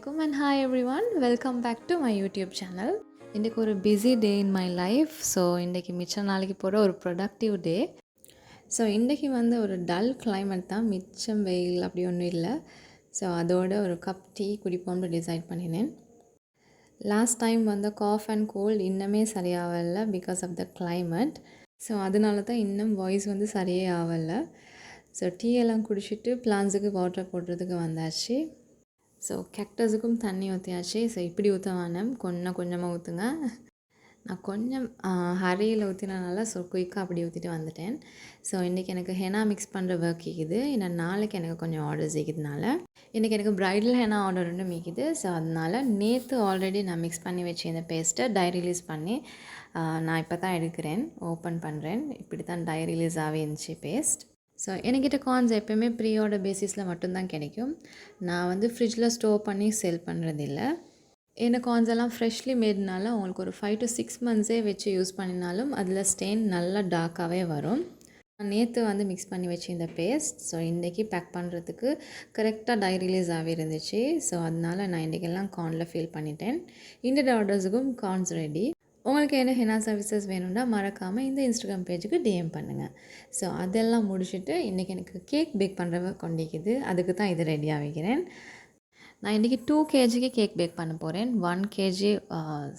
Assalamualaikum and hi everyone, welcome back to my YouTube channel. இன்றைக்கு ஒரு busy day in my life. So இன்றைக்கி மிச்ச நாளைக்கு போகிற ஒரு ப்ரொடக்டிவ் டே. ஸோ இன்றைக்கி வந்து ஒரு டல் கிளைமேட் தான், மிச்சம் வெயில் அப்படி ஒன்றும் இல்லை. ஸோ அதோட ஒரு கப் டீ குடிப்போம்னு டிசைட் பண்ணினேன். லாஸ்ட் டைம் வந்து காஃப் அண்ட் கோல்ட் இன்னுமே சரியாகலை because of the climate. So அதனால தான் இன்னும் வாய்ஸ் வந்து சரியே ஆகலை. ஸோ டீ எல்லாம் குடிச்சிட்டு பிளான்ஸுக்கு வாட்டர் போடுறதுக்கு வந்தாச்சு. ஸோ கேக்டஸுக்கும் தண்ணி ஊற்றியாச்சு. ஸோ இப்படி ஊற்ற வேணாம், கொஞ்சமாக ஊற்றுங்க. நான் கொஞ்சம் ஹரியில் ஊற்றினனால ஸோ குயிக்காக அப்படி ஊற்றிட்டு வந்துட்டேன். ஸோ இன்றைக்கி எனக்கு ஹெனா மிக்ஸ் பண்ணுற ஒர்க் இருக்குது. இன்னும் நாளைக்கு எனக்கு கொஞ்சம் ஆர்டர்ஸ் இருக்குதுனால இன்றைக்கி எனக்கு ப்ரைடல் ஹெனா ஆர்டர் ஒன்று மிக்குது. ஸோ அதனால் நேற்று ஆல்ரெடி நான் மிக்ஸ் பண்ணி வச்சு இந்த பேஸ்ட்டை டை ரிலீஸ் பண்ணி நான் இப்போ தான் எடுக்கிறேன், ஓப்பன் பண்ணுறேன். இப்படி தான் டை ரிலீஸ் ஆகி இருந்துச்சு பேஸ்ட். ஸோ என்கிட்ட கார்ன்ஸ் எப்போயுமே ப்ரீ ஆர்டர் பேசிஸில் மட்டும்தான் கிடைக்கும். நான் வந்து ஃப்ரிட்ஜில் ஸ்டோர் பண்ணி சேல் பண்ணுறதில்ல. ஏன்னா கார்ன்ஸ் எல்லாம் ஃப்ரெஷ்லி மேட்னால உங்களுக்கு ஒரு 5 to 6 monthஸே வச்சு யூஸ் பண்ணினாலும் அதில் ஸ்டெயின் நல்லா டார்க்காகவே வரும். நான் நேற்று வந்து மிக்ஸ் பண்ணி வச்சு இந்த பேஸ்ட். ஸோ இன்றைக்கி பேக் பண்ணுறதுக்கு கரெக்டாக டை ரிலீஸ் ஆகி இருந்துச்சு. ஸோ அதனால் நான் இன்றைக்கெல்லாம் கார்னில் ஃபில் பண்ணிட்டேன். இண்டியன் ஆர்டர்ஸுக்கும் கார்ன்ஸ் ரெடி. உங்களுக்கு என்ன ஹெனா சர்வீசஸ் வேணும்னா மறக்காமல் இந்த இன்ஸ்டாகிராம் பேஜுக்கு டிஎம் பண்ணுங்கள். ஸோ அதெல்லாம் முடிச்சுட்டு இன்றைக்கி எனக்கு கேக் பேக் பண்ணுறவ கொண்டிக்குது, அதுக்கு தான் இது ரெடியாக வைக்கிறேன். நான் இன்றைக்கி 2 kgக்கு கேக் பேக் பண்ண போகிறேன். 1 kg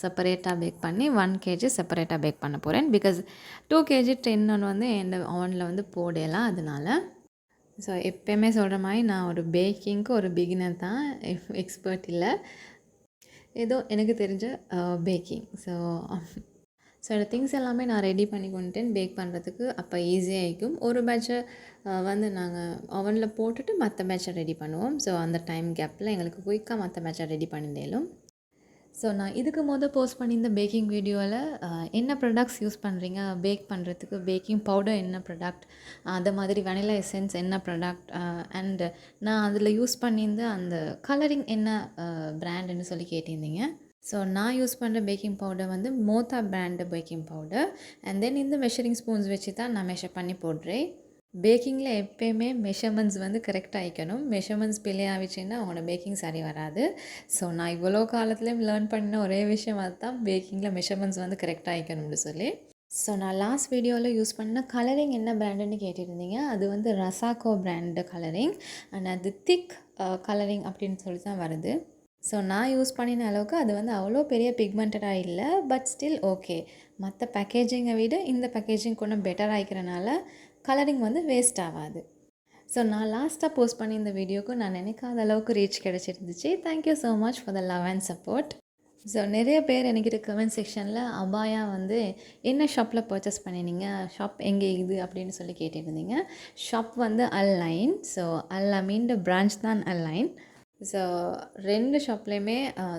செப்பரேட்டாக பேக் பண்ணி 1 kg செப்பரேட்டாக பேக் பண்ண போகிறேன். பிகாஸ் 2 kg 10 வந்து என் ஓவனில் வந்து போடலாம். அதனால் ஸோ எப்போயுமே சொல்கிற மாதிரி நான் ஒரு பேக்கிங்க்கு ஒரு பிகினர் தான், எக்ஸ்பர்ட் இல்லை. ஏதோ எனக்கு தெரிஞ்ச பேக்கிங். ஸோ இந்த திங்ஸ் எல்லாமே நான் ரெடி பண்ணி கொண்டுட்டேன் பேக் பண்ணுறதுக்கு. அப்போ ஈஸியாக இருக்கும். ஒரு பேட்சை வந்து நாங்கள் ஓவனில் போட்டுட்டு மற்ற பேட்சை ரெடி பண்ணுவோம். ஸோ அந்த டைம் கேப்பில் எங்களுக்கு குயிக்காக மற்ற பேட்சை ரெடி பண்ணிடலும். ஸோ நான் இதுக்கு போஸ்ட் பண்ணியிருந்த பேக்கிங் வீடியோவில் என்ன ப்ராடக்ட்ஸ் யூஸ் பண்ணுறீங்க பேக் பண்ணுறதுக்கு, பேக்கிங் பவுடர் என்ன ப்ராடக்ட், அது மாதிரி வெனிலா எசன்ஸ் என்ன ப்ராடக்ட், அண்டு நான் அதில் யூஸ் பண்ணியிருந்த அந்த கலரிங் என்ன பிராண்டுன்னு சொல்லி கேட்டிருந்தீங்க. ஸோ நான் யூஸ் பண்ணுற பேக்கிங் பவுடர் வந்து மோத்தா brand baking powder. And then இந்த மெஷரிங் ஸ்பூன்ஸ் வச்சு தான் நான் மெஷர் பண்ணி போடுறேன். பேக்கிங்கில் எப்போயுமே மெஷர்மெண்ட்ஸ் வந்து கரெக்டாக ஆகிக்கணும். மெஷர்மெண்ட்ஸ் பிள்ளையாகிடுச்சின்னா அவனோட பேக்கிங் சரி வராது. ஸோ நான் இவ்வளோ காலத்துலேயும் லேர்ன் பண்ண ஒரே விஷயம் அதுதான், பேக்கிங்கில் மெஷர்மெண்ட்ஸ் வந்து கரெக்டாக ஆகிக்கணும்னு சொல்லி. ஸோ நான் லாஸ்ட் வீடியோவில் யூஸ் பண்ண கலரிங் என்ன பிராண்டுன்னு கேட்டிருந்தீங்க. அது வந்து ரசாக்கோ பிராண்டு கலரிங். அண்ட் அது திக் கலரிங் அப்படின்னு சொல்லி தான் வருது. ஸோ நான் யூஸ் பண்ணின அளவுக்கு அது வந்து அவ்வளோ பெரிய பிக்மெண்டடாக இல்லை, பட் ஸ்டில் ஓகே. மற்ற பேக்கேஜிங்கை விட இந்த பேக்கேஜிங் கொஞ்சம் பெட்டர் ஆகிக்கிறனால கலரிங் வந்து வேஸ்ட் ஆகாது. ஸோ நான் லாஸ்ட்டாக போஸ்ட் பண்ணி இந்த வீடியோக்கு நான் நினைக்காத அளவுக்கு ரீச் கிடச்சிருந்துச்சு. Thank you so much for the love and support. So நிறைய பேர் என்கிட்ட கமெண்ட் செக்ஷனில் அபாயா வந்து என்ன ஷாப்பில் பர்ச்சேஸ் பண்ணினீங்க, ஷாப் எங்கே இது அப்படின்னு சொல்லி கேட்டிருந்தீங்க. ஷாப் வந்து அல்லைன். ஸோ அல்அமீன் பிரான்ச் தான் அல்லைன். ஸோ 2 ஷாப்லேயுமே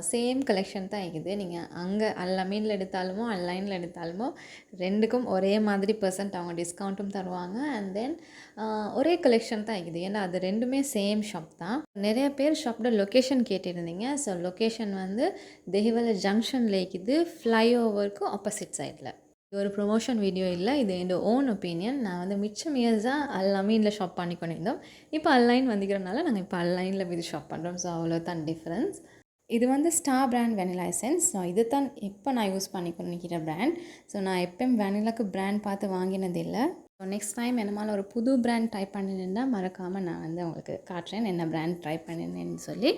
சேம் கலெக்ஷன் தான் இருக்குது. நீங்கள் அங்கே அல்அமீனில் எடுத்தாலுமோ அன்லைனில் எடுத்தாலுமோ 2க்கும் ஒரே மாதிரி % அவங்க டிஸ்கவுண்ட்டும் தருவாங்க. அண்ட் தென் ஒரே கலெக்ஷன் தான் இருக்குது. ஏன்னா அது 2மே சேம் ஷாப் தான். நிறைய பேர் ஷாப்போட லொக்கேஷன் கேட்டிருந்தீங்க. ஸோ லொக்கேஷன் வந்து தெஹிவல ஜங்ஷனில் இருக்குது, ஃப்ளைஓவருக்கு ஆப்போசிட் சைடில். இது ஒரு ப்ரொமோஷன் வீடியோ இல்லை, இது என்னோட ஓன் ஒப்பீனியன். நான் வந்து மிச்சம் இயர்ஸாக அல்அமீனில் ஷாப் பண்ணி கொண்டிருந்தோம். இப்போ அல்லைன் வந்துக்கிறனால நாங்கள் இப்போ அல்லைனில் இது ஷாப் பண்ணுறோம். ஸோ அவ்வளோதான் டிஃப்ரென்ஸ். இது வந்து star brand vanilla essence. So இது தான் இப்போ நான் யூஸ் பண்ணி கொண்டிருக்கிற பிராண்ட். ஸோ நான் எப்போயும் வெனிலாக்கு பிராண்ட் பார்த்து வாங்கினதில்லை. ஸோ நெக்ஸ்ட் டைம் என்னமால் ஒரு புது பிராண்ட் ட்ரை பண்ணினேன்னா மறக்காமல் நான் வந்து உங்களுக்கு காட்டுறேன் என்ன பிராண்ட் ட்ரை பண்ணினேன்னு சொல்லி.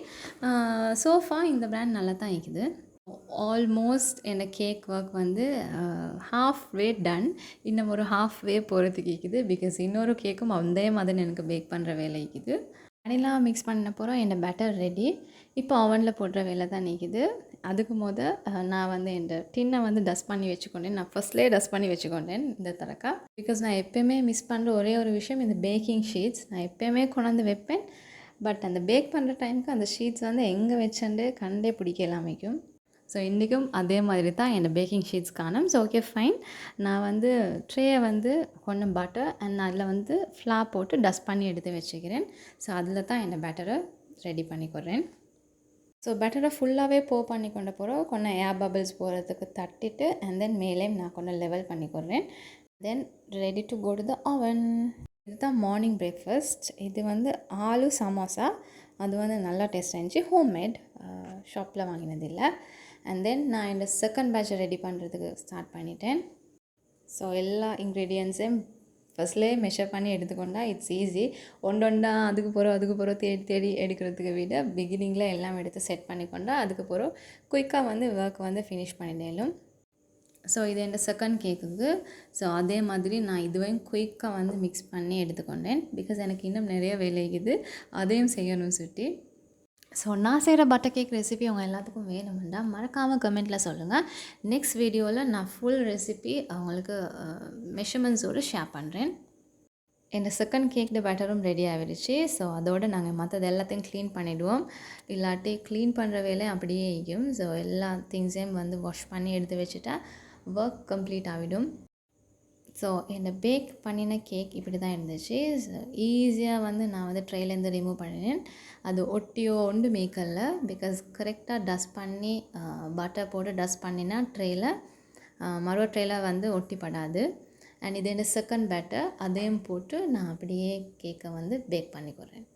சோஃபா இந்த பிராண்ட் நல்லா தான் இருக்குது. ஆல்மோஸ்ட் என்ன கேக் ஒர்க் வந்து ஹாஃப் வே டன். இன்னும் ஒரு ஹாஃப் வே போகிறதுக்கு இருக்குது. பிகாஸ் இன்னொரு கேக்கும் அதே மாதிரி எனக்கு பேக் பண்ணுற வேலை இருக்குது. வெனிலா மிக்ஸ் பண்ண போகிறோம். என்ன பேட்டர் ரெடி. இப்போ அவனில் போடுற வேலை தான் நிற்கிது. அதுக்கு நான் வந்து என் டின்னை வந்து டஸ்ட் பண்ணி வச்சுக்கொண்டேன். நான் ஃபஸ்ட்லேயே டஸ்ட் பண்ணி வச்சுக்கொண்டேன் இந்த தடக்கா. பிகாஸ் நான் எப்போயுமே மிஸ் பண்ணுற ஒரே ஒரு விஷயம் இந்த பேக்கிங் ஷீட்ஸ். நான் எப்போயுமே கொண்டாந்து வைப்பேன், பட் அந்த பேக் பண்ணுற டைமுக்கு அந்த ஷீட்ஸ் வந்து எங்கே வச்சுட்டு கண்டே பிடிக்கலாமைக்கும். ஸோ இன்றைக்கும் அதே மாதிரி தான் என்னோடய பேக்கிங் ஷீட்ஸ் காணும். So okay fine. நான் வந்து ட்ரேயை வந்து கொஞ்சம் பட்டர் அண்ட் அதில் வந்து ஃப்ளார் போட்டு டஸ்ட் பண்ணி எடுத்து வச்சுக்கிறேன். ஸோ அதில் தான் என்னோடய பேட்டரை ரெடி பண்ணிக்கிறேன். ஸோ பேட்டரை ஃபுல்லாகவே பண்ணி கொண்டு போகிறோம். கொஞ்சம் ஏர் பபிள்ஸ் போகிறதுக்கு தட்டிட்டு அண்ட் தென் மேலேயும் நான் கொஞ்சம் லெவல் பண்ணிக்கிறேன். Then ready to go to the oven. இதுதான் மார்னிங் பிரேக்ஃபாஸ்ட். இது வந்து ஆலு சமோசா. அது வந்து நல்லா டேஸ்ட் ஆயிருந்துச்சு. ஹோம்மேட், ஷாப்பில் வாங்கினது இல்லை. அண்ட் தென் நான் இந்த செகண்ட் பேட்சை ரெடி பண்ணுறதுக்கு ஸ்டார்ட் பண்ணிட்டேன். ஸோ எல்லா இன்க்ரீடியன்ஸையும் ஃபஸ்ட்லேயே மெஷர் பண்ணி எடுத்துக்கொண்டா இட்ஸ் ஈஸி. ஒன்றொண்டா அதுக்கு போகிறோம் தேடி தேடி எடுக்கிறதுக்கு விட பிகினிங்கில் எல்லாம் எடுத்து செட் பண்ணிக்கொண்டா அதுக்கு போகிறோம் குயிக்காக வந்து ஒர்க் வந்து ஃபினிஷ் பண்ணிடலும். ஸோ இது என் செகண்ட் கேக்குக்கு. ஸோ அதே மாதிரி நான் இதுவையும் குயிக்காக வந்து மிக்ஸ் பண்ணி எடுத்துக்கொண்டேன். பிகாஸ் எனக்கு இன்னும் நிறைய வேலை இருக்குது, அதையும் செய்யணும் சுட்டி. ஸோ நான் செய்கிற பட்டர் கேக் ரெசிபி அவங்க எல்லாத்துக்கும் வேணுமெண்டா மறக்காமல் கமெண்ட்டில் சொல்லுங்கள். நெக்ஸ்ட் வீடியோவில் நான் ஃபுல் ரெசிபி அவங்களுக்கு மெஷர்மெண்ட்ஸோடு ஷேர் பண்ணுறேன். இந்த செகண்ட் கேக் பேட்டரும் ரெடி ஆகிடுச்சு. ஸோ அதோடு நாங்கள் மற்றது எல்லாத்தையும் க்ளீன் பண்ணிவிடுவோம். இல்லாட்டி க்ளீன் பண்ணுற வேலை அப்படியே இருக்கும். ஸோ எல்லா திங்ஸையும் வந்து வாஷ் பண்ணி எடுத்து வச்சுட்டா ஒர்க் கம்ப்ளீட் ஆகிடும். ஸோ இந்த பேக் பண்ணின கேக் இப்படி தான் இருந்துச்சு. ஈஸியாக வந்து நான் வந்து ட்ரைலேருந்து ரிமூவ் பண்ணினேன். அது ஒட்டியோ ஒன்று மேக்கல்ல, பிகாஸ் கரெக்டாக டஸ்ட் பண்ணி பட்டர் போட்டு டஸ்ட் பண்ணினா ட்ரேயில் மரோ ட்ரேயில் வந்து ஒட்டிப்படாது. அண்ட் இது என்ன செகண்ட் பேட்டர் அதையும் போட்டு நான் அப்படியே கேக்கை வந்து பேக் பண்ணிக்கிறேன்.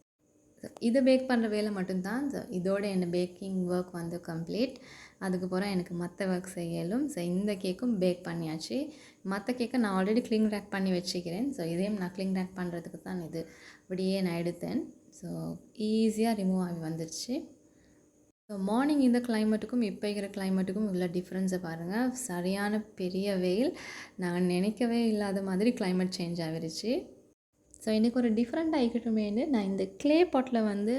இதை பேக் பண்ணுற வேலை மட்டும்தான். இதோட என்ன பேக்கிங் ஒர்க் வந்து கம்ப்ளீட். அதுக்கப்புறம் எனக்கு மற்ற ஒர்க் செய்யலும். ஸோ இந்த கேக்கும் பேக் பண்ணியாச்சு. மற்ற கேக்கை நான் ஆல்ரெடி க்ளிங் ரேக் பண்ணி வச்சுக்கிறேன். ஸோ இதையும் நான் க்ளிங் ரேக் பண்ணுறதுக்கு தான் இது அப்படியே நான் எடுத்தேன். ஸோ ஈஸியாக ரிமூவ் ஆகி வந்துடுச்சு. ஸோ மார்னிங் இந்த கிளைமேட்டுக்கும் இப்போ இருக்கிற கிளைமேட்டுக்கும் உள்ள டிஃப்ரென்ஸை பாருங்கள். சரியான பெரிய வெயில், நான் நினைக்கவே இல்லாத மாதிரி கிளைமேட் சேஞ்ச் ஆகிருச்சு. ஸோ இன்றைக்கி ஒரு டிஃப்ரெண்ட் ஆகிக்கிட்டுமேனு நான் இந்த க்ளே பாட்டில் வந்து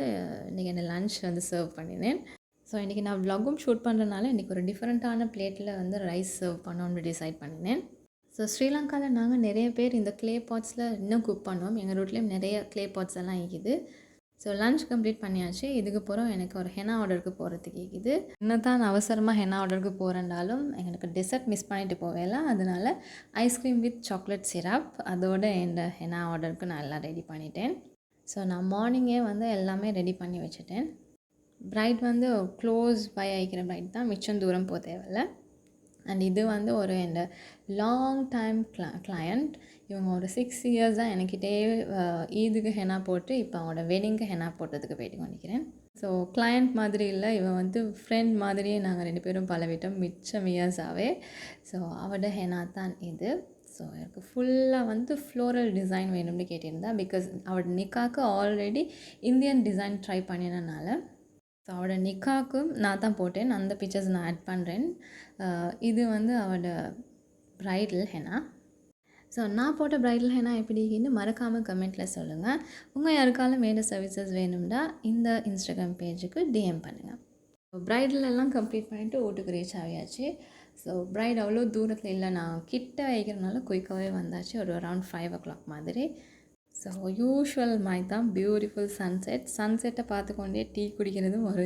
இன்றைக்கி என்ன லன்ச் வந்து சர்வ் பண்ணினேன். ஸோ இன்றைக்கி நான் வ்ளாகும் ஷூட் பண்ணுறதுனால இன்றைக்கி ஒரு டிஃப்ரெண்ட்டான பிளேட்டில் வந்து ரைஸ் சர்வ் பண்ணணும்னு டிசைட் பண்ணினேன். ஸோ ஸ்ரீலங்காவில் நாங்கள் நிறைய பேர் இந்த க்ளே பாட்ஸில் இன்னும் குக் பண்ணுவோம். எங்கள் வீட்லேயும் நிறைய க்ளே பாட்ஸ் எல்லாம் இருக்குது. ஸோ லன்ச் கம்ப்ளீட் பண்ணியாச்சு. இதுக்கு போகிறோம் எனக்கு ஒரு ஹெனா ஆர்டருக்கு போகிறதுக்கு இருக்குது. என்ன தான் நான் அவசரமாக ஹெனா ஆர்டருக்கு போகிறேன்டாலும் எங்களுக்கு டெசர்ட் மிஸ் பண்ணிட்டு போவேல. அதனால் ஐஸ்கிரீம் வித் சாக்லேட் சிரப் அதோட இந்த ஹெனா ஆர்டருக்கு நான் எல்லாம் ரெடி பண்ணிட்டேன். ஸோ நான் மார்னிங்கே வந்து எல்லாமே ரெடி பண்ணி வச்சுட்டேன். பிரைட் வந்து க்ளோஸ் பை ஆகிக்கிற பிரைட் தான், மிச்சம் தூரம் போக தேவையில்லை. அண்ட் இது வந்து ஒரு இந்த லாங் டைம் கிளையண்ட். இவங்க ஒரு 6 இயர்ஸ் தான் என்கிட்டே ஈதுக்கு ஹெனா போட்டு இப்போ அவங்களோட வெட்டிங்க்கு ஹெனா போட்டதுக்கு வெயிட்டிங் பண்ணிக்கிறேன். ஸோ கிளையண்ட் மாதிரி இல்லை, இவன் வந்து ஃப்ரெண்ட் மாதிரியே நாங்கள் 2 பேரும் பழவிட்டோம் மிச்சம் இயர்ஸாகவே. ஸோ அவட ஹெனா தான் இது. ஸோ எனக்கு ஃபுல்லாக வந்து ஃப்ளோரல் டிசைன் வேணும்னு கேட்டிருந்தா. பிகாஸ் அவட நிக்காக்கு ஆல்ரெடி இந்தியன் டிசைன் ட்ரை பண்ணினனால ஸோ அவட நிக்காக்கும் நான் தான் போட்டேன். அந்த பிக்சர்ஸ் நான் ஆட் பண்ணுறேன். இது வந்து அவட ப்ரைடல் ஹெனா. ஸோ நான் போட்ட ப்ரைடல் ஹெனா எப்படின்னு மறக்காமல் கமெண்ட்டில் சொல்லுங்கள். உங்கள் யாருக்காலும் வேறு சர்வீசஸ் வேணும்னா இந்த இன்ஸ்டாகிராம் பேஜுக்கு டிஎம் பண்ணுங்கள். ஸோ ப்ரைடல் எல்லாம் கம்ப்ளீட் பண்ணிவிட்டு வீட்டுக்கு ரீச் ஆகியாச்சு. ஸோ ப்ரைட் அவ்வளோ தூரத்தில் இல்லை, நான் கிட்ட வைக்கிறனால குயிக்காகவே வந்தாச்சு. ஒரு அரவுண்ட் 5 o'clock மாதிரி. ஸோ யூஷுவல் மாதிரி தான் பியூட்டிஃபுல் சன்செட்டை பார்த்துக்கொண்டே டீ குடிக்கிறதும் ஒரு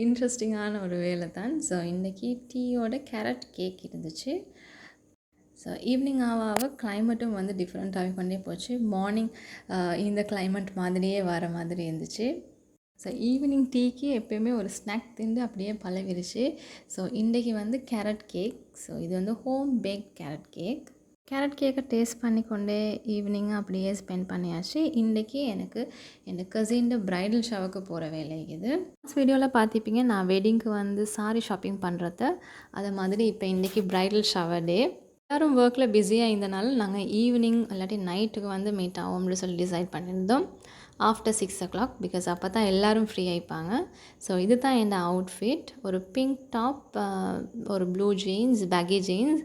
இன்ட்ரெஸ்டிங்கான ஒரு வேலை தான். ஸோ இன்றைக்கி டீயோட கேரட் கேக் இருந்துச்சு. ஸோ ஈவினிங் ஆக கிளைமேட்டும் வந்து டிஃப்ரெண்ட் ஆகிக்கொண்டே போச்சு. மார்னிங் இந்த கிளைமேட் மாதிரியே வர மாதிரி இருந்துச்சு. ஸோ ஈவினிங் டீக்கு எப்போயுமே ஒரு ஸ்நாக் திண்டு அப்படியே பழகிருச்சு. ஸோ இன்றைக்கி வந்து கேரட் கேக். ஸோ இது வந்து home bake carrot cake. Carrot கேக்கை டேஸ்ட் பண்ணிக்கொண்டே ஈவினிங்காக அப்படியே ஸ்பெண்ட் பண்ணியாச்சு. இன்றைக்கி எனக்கு என் கசின் ப்ரைடல் ஷவருக்கு போகிற வேலை இது. லாஸ்ட் வீடியோவில் பார்த்திப்பீங்க நான் வெட்டிங்க்கு வந்து சாரி ஷாப்பிங் பண்ணுறத. அது மாதிரி இப்போ இன்றைக்கி ப்ரைடல் ஷவர் டே. எல்லோரும் ஒர்க்கில் பிஸியாக இருந்தனால நாங்கள் ஈவினிங் இல்லாட்டி நைட்டுக்கு வந்து மீட் ஆகும்னு சொல்லி டிசைட் பண்ணியிருந்தோம். ஆஃப்டர் 6 o'clock பிகாஸ் அப்போ தான் எல்லோரும் ஃப்ரீ ஆகிப்பாங்க. ஸோ இது தான் என் அவுட்ஃபிட். ஒரு பிங்க் டாப், ஒரு blue jeans, baggy jeans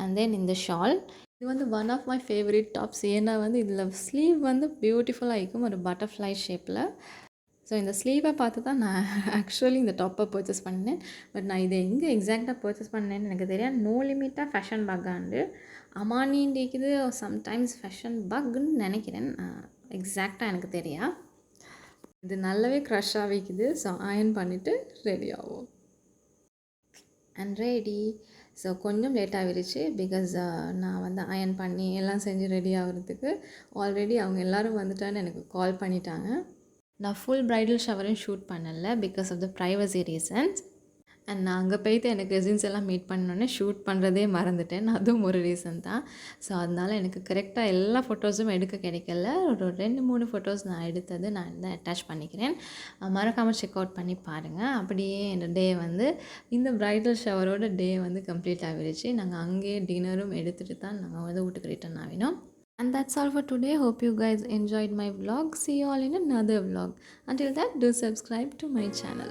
and then இந்த ஷால். இது வந்து one of my favourite tops. ஏன்னா வந்து இதில் ஸ்லீவ் வந்து பியூட்டிஃபுல்லாக இருக்கும் ஒரு பட்டர்ஃப்ளை ஷேப்பில். ஸோ இந்த ஸ்லீவை பார்த்து தான் நான் ஆக்சுவலி இந்த டாப்பை பர்ச்சேஸ் பண்ணேன். பட் நான் இதை எங்கே எக்ஸாக்டாக பர்ச்சேஸ் பண்ணேன்னு எனக்கு தெரியாது. நோ லிமிட்டாக ஃபேஷன் பக்காண்டு அமானின்னு இருக்குது, சம்டைம்ஸ் ஃபேஷன் பக்குன்னு நினைக்கிறேன். எக்ஸாக்டாக எனக்கு தெரியா. இது நல்லாவே க்ரஷ் ஆகிக்குது. ஸோ அயர்ன் பண்ணிவிட்டு ரெடி ஆகும். And ready. ஸோ கொஞ்சம் லேட் ஆகிருச்சு பிகாஸ் நான் வந்து அயர்ன் பண்ணி எல்லாம் செஞ்சு ரெடி ஆகிறதுக்கு ஆல்ரெடி அவங்க எல்லோரும் வந்துட்டான்னு எனக்கு கால் பண்ணிட்டாங்க. நான் ஃபுல் ப்ரைடல் ஷவரையும் ஷூட் பண்ணலை because of the privacy reasons. And நான் அங்கே போயிட்டு எனக்கு கசின்ஸ் எல்லாம் மீட் பண்ணோன்னே ஷூட் பண்ணுறதே மறந்துட்டேன். அதுவும் ஒரு ரீசன் தான். ஸோ அதனால எனக்கு கரெக்டாக எல்லா ஃபோட்டோஸும் எடுக்க கிடைக்கல. ஒரு 2, 3 ஃபோட்டோஸ் நான் எடுத்தது நான் வந்து அட்டாச் பண்ணிக்கிறேன். மறக்காமல் செக் அவுட் பண்ணி பாருங்கள். அப்படியே இந்த டே வந்து இந்த பிரைடல் ஷவரோட டே வந்து கம்ப்ளீட் ஆகிடுச்சு. நாங்கள் அங்கேயே டின்னரும் எடுத்துகிட்டு தான் நாங்கள் வந்து வீட்டுக்கு return ஆகினோம். And that's all for today. Hope you guys enjoyed my vlog. See you all in another vlog. Until that, do subscribe to my channel.